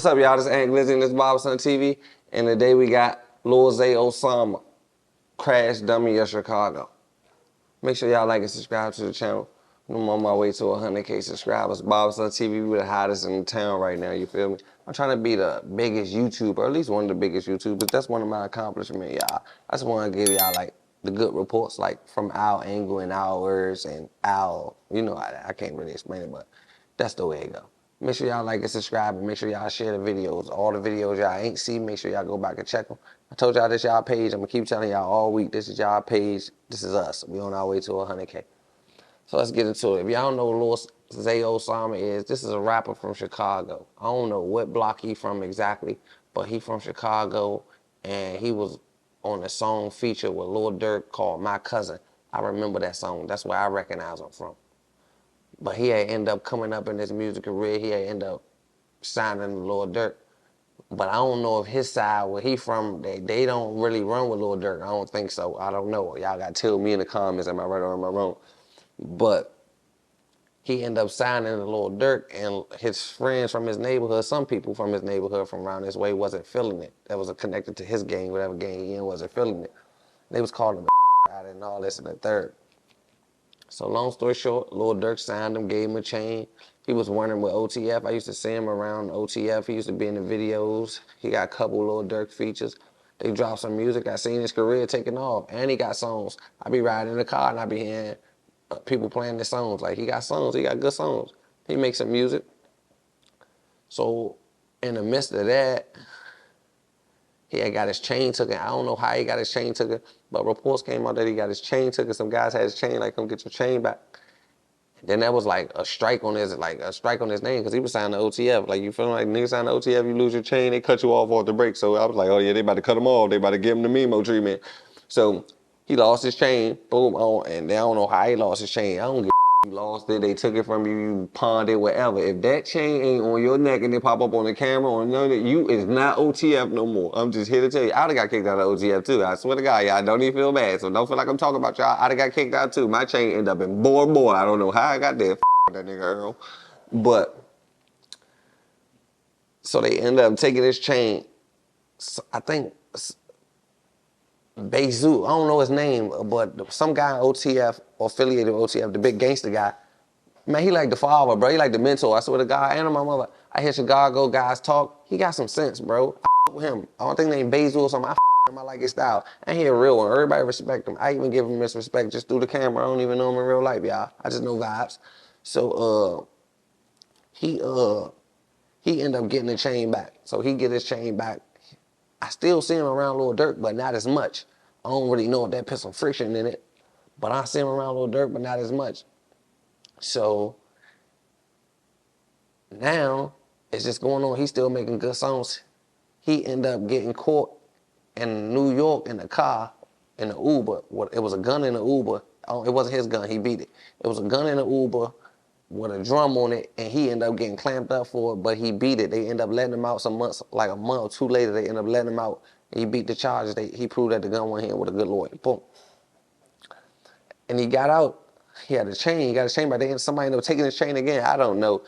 up, y'all? This is Ant Glizzy and this is Barberson TV. And today we got Lil Zay Osama, Crash Dummy of Chicago. Make sure y'all like and subscribe to the channel. I'm on my way to 100K subscribers. Barberson TV, we the hottest in town right now, you feel me? I'm trying to be the biggest YouTuber, or at least one of the biggest YouTubers. That's one of my accomplishments, y'all. I just want to give y'all like the good reports, like from our angle and our words and our, you know, I can't really explain it, but that's the way it go. Make sure y'all like and subscribe, and make sure y'all share the videos. All the videos y'all ain't see, make sure y'all go back and check them. I told y'all this y'all page. I'm gonna keep telling y'all all week, this is y'all page. This is us. We on our way to 100K. So let's get into it. If y'all don't know who Lil Zay Osama is, this is a rapper from Chicago. I don't know what block he from exactly, but he from Chicago, and he was on a song feature with Lil Durk called My Cousin. I remember that song. That's where I recognize him from. But he had end up coming up in his music career. He had end up signing to Lil Durk. But I don't know if his side, where he from, they don't really run with Lil Durk. I don't think so. I don't know. Y'all got to tell me in the comments, am I right or am I wrong? But he ended up signing to Lil Durk, and his friends from his neighborhood, some people from his neighborhood from around this way wasn't feeling it. That was connected to his gang, whatever gang he in, wasn't feeling it. They was calling him out and all this and the third. So long story short, Lil Durk signed him, gave him a chain. He was running with OTF. I used to see him around OTF. He used to be in the videos. He got a couple Lil Durk features. They dropped some music. I seen his career taking off, and he got songs. I be riding in the car and I be hearing people playing his songs. Like, he got songs. He got good songs. He makes some music. So in the midst of that, he had got his chain taken. I don't know how he got his chain taken, but reports came out that he got his chain taken. Some guys had his chain, like, come get your chain back. And then that was like a strike on his name, because he was signed to OTF. Like, you feel like niggas signed to OTF, you lose your chain, they cut you off the break. So I was like, oh yeah, they about to cut him off. They about to give him the Memo treatment. So he lost his chain, boom, and they don't know how he lost his chain. I don't give you lost it, they took it from you, you pawned it, whatever. If that chain ain't on your neck and they pop up on the camera or none of it, you is not OTF no more. I'm just here to tell you, I would've got kicked out of OTF too. I swear to God, y'all don't even feel bad. So don't feel like I'm talking about y'all. I'd have got kicked out too. My chain ended up in Bora Bora. I don't know how I got there. That nigga Earl. But so they ended up taking his chain. So I think Bezu, I don't know his name, but some guy in OTF, or affiliated with OTF, the big gangster guy, man, he like the father, bro. He like the mentor. I swear to God, and my mother, I hear Chicago guys talk. He got some sense, bro. I with him. I don't think named Bezu or something. I him. I like his style. And he a real one. Everybody respect him. I even give him respect just through the camera. I don't even know him in real life, y'all. I just know vibes. So he ended up getting the chain back. So he get his chain back. I still see him around Lil Durk, but not as much. I don't really know if that put some friction in it, but I see him around Lil Durk, but not as much. So now it's just going on. He's still making good songs. He ended up getting caught in New York in the car, in the Uber. It was a gun in the Uber. It wasn't his gun, he beat it. It was a gun in the Uber with a drum on it, and he ended up getting clamped up for it, but he beat it. They ended up letting him out some months, like a month or two later, they ended up letting him out. He beat the charges. He proved that the gun went in with a good lawyer. Boom. And he got out. He had a chain. He got his chain back. Somebody ended up taking his chain again. I don't know.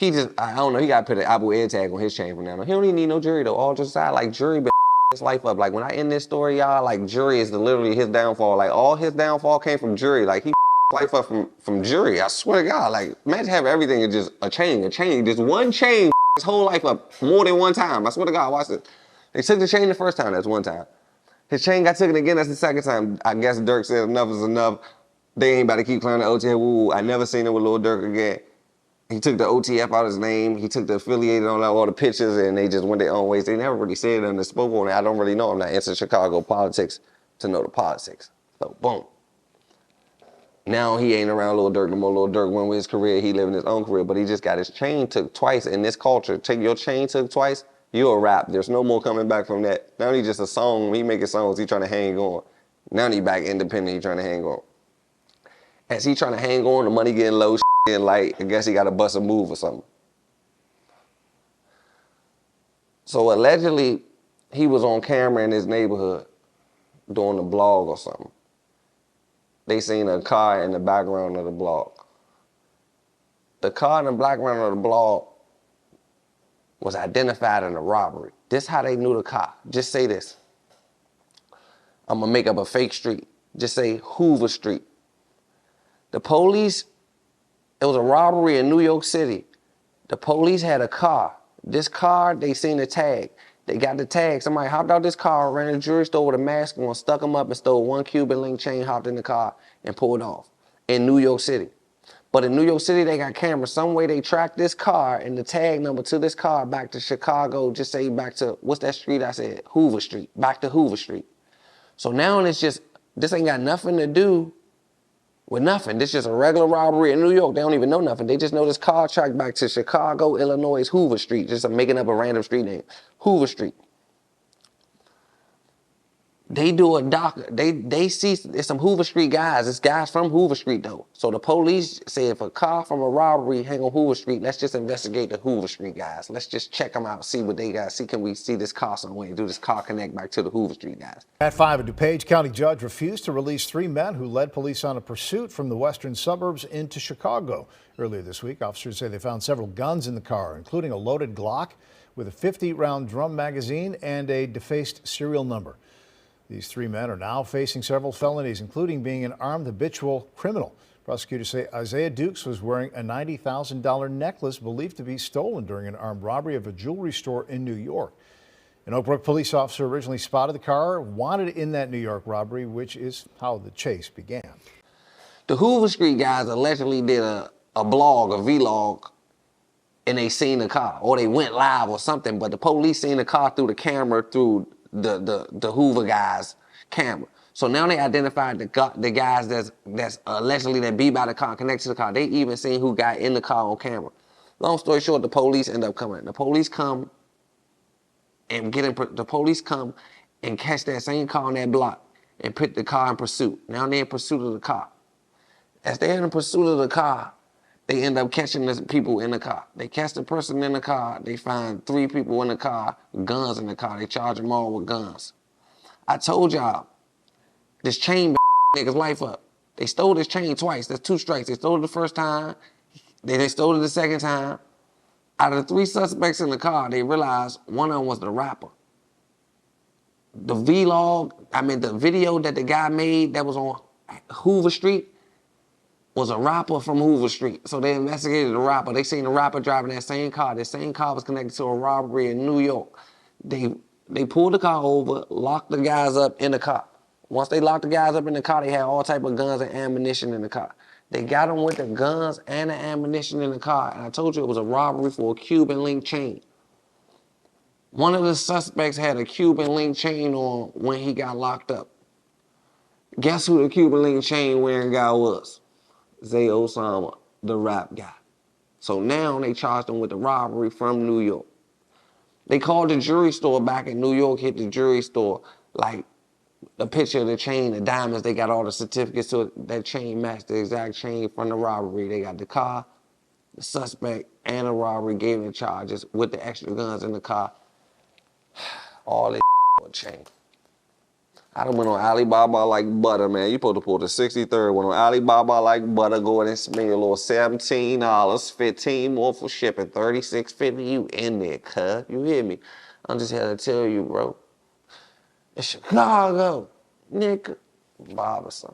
I don't know. He got to put an Apple AirTag on his chain from now on. He don't even need no jury, though. All just aside, like, jury been his life up. Like, when I end this story, y'all, like, jury is literally his downfall. Like, all his downfall came from jury. Like, he life up from jury. I swear to God. Like, imagine having everything in just a chain. Just one chain his whole life up more than one time. I swear to God, watch this. They took the chain the first time, that's one time. His chain got taken again, that's the second time. I guess Durk said enough is enough. They ain't about to keep playing the OTF. Woo. I never seen it with Lil Durk again. He took the OTF out of his name. He took the affiliated on all the pictures, and they just went their own ways. They never really said it and spoke on it. I don't really know. I'm not into Chicago politics to know the politics. So, boom. Now he ain't around Lil Durk no more. Lil Durk went with his career. He living his own career, but he just got his chain took twice. In this culture, take your chain took twice, you're a rap. There's no more coming back from that. Now he just a song. He making songs. He trying to hang on. Now he back independent. He trying to hang on. As he trying to hang on, the money getting low, getting light. I guess he got to bust a move or something. So allegedly, he was on camera in his neighborhood doing a blog or something. They seen a car in the background of the blog. The car in the background of the blog was identified in a robbery. This how they knew the car. Just say this. I'm gonna make up a fake street. Just say Hoover Street. The police, it was a robbery in New York City. The police had a car. This car, they seen the tag. They got the tag. Somebody hopped out this car, ran to the jewelry store with a mask on, stuck him up and stole 1 Cuban link chain, hopped in the car and pulled off in New York City. But in New York City, they got cameras. Some way they tracked this car and the tag number to this car back to Chicago, just say back to, what's that street I said? Hoover Street, back to Hoover Street. So now it's just, this ain't got nothing to do with nothing. This is just a regular robbery in New York. They don't even know nothing. They just know this car tracked back to Chicago, Illinois, Hoover Street. Just making up a random street name. Hoover Street. They do a they see it's some Hoover Street guys. It's guys from Hoover Street though. So the police say if a car from a robbery hang on Hoover Street, let's just investigate the Hoover Street guys. Let's just check them out, see what they got. See, can we see this car somewhere? Do this car connect back to the Hoover Street guys? At 5, a DuPage County judge refused to release 3 men who led police on a pursuit from the western suburbs into Chicago. Earlier this week, officers say they found several guns in the car, including a loaded Glock with a 50-round drum magazine and a defaced serial number. These 3 men are now facing several felonies, including being an armed habitual criminal. Prosecutors say Isaiah Dukes was wearing a $90,000 necklace believed to be stolen during an armed robbery of a jewelry store in New York. An Oak Brook police officer originally spotted the car, wanted in that New York robbery, which is how the chase began. The Hoover Street guys allegedly did a blog, a vlog, and they seen the car, or they went live or something, but the police seen the car through the camera, through the Hoover guys' camera. So now they identified the guys that's allegedly that be by the car, connected to the car. They even seen who got in the car on camera. Long story short, the police end up coming. The police come and catch that same car on that block and put the car in pursuit. Now they're in pursuit of the car. As they're in pursuit of the car, they end up catching the people in the car. They catch the person in the car. They find 3 people in the car, guns in the car. They charge them all with guns. I told y'all, this chain nigga's life up. They stole this chain twice. That's 2 strikes. They stole it the first time. Then they stole it the second time. Out of the 3 suspects in the car, they realized one of them was the rapper. The video that the guy made that was on Hoover Street was a rapper from Hoover Street. So they investigated the rapper. They seen the rapper driving that same car. That same car was connected to a robbery in New York. They pulled the car over, locked the guys up in the car. Once they locked the guys up in the car, they had all type of guns and ammunition in the car. They got them with the guns and the ammunition in the car. And I told you it was a robbery for a Cuban link chain. One of the suspects had a Cuban link chain on when he got locked up. Guess who the Cuban link chain wearing guy was? Osama, the rap guy. So now they charged him with the robbery from New York. They called the jewelry store back in New York, hit the jewelry store, like a picture of the chain, the diamonds, they got all the certificates to it. That chain matched the exact chain from the robbery. They got the car, the suspect, and the robbery, gave them the charges with the extra guns in the car. All this for a chain. I done went on Alibaba like butter, man. You supposed to pull the 63rd. Went on Alibaba like butter. Go ahead and spend your little $17, $15 more for shipping, $36.50. You in there, cuz. You hear me? I'm just here to tell you, bro. It's Chicago, nigga. Barberson.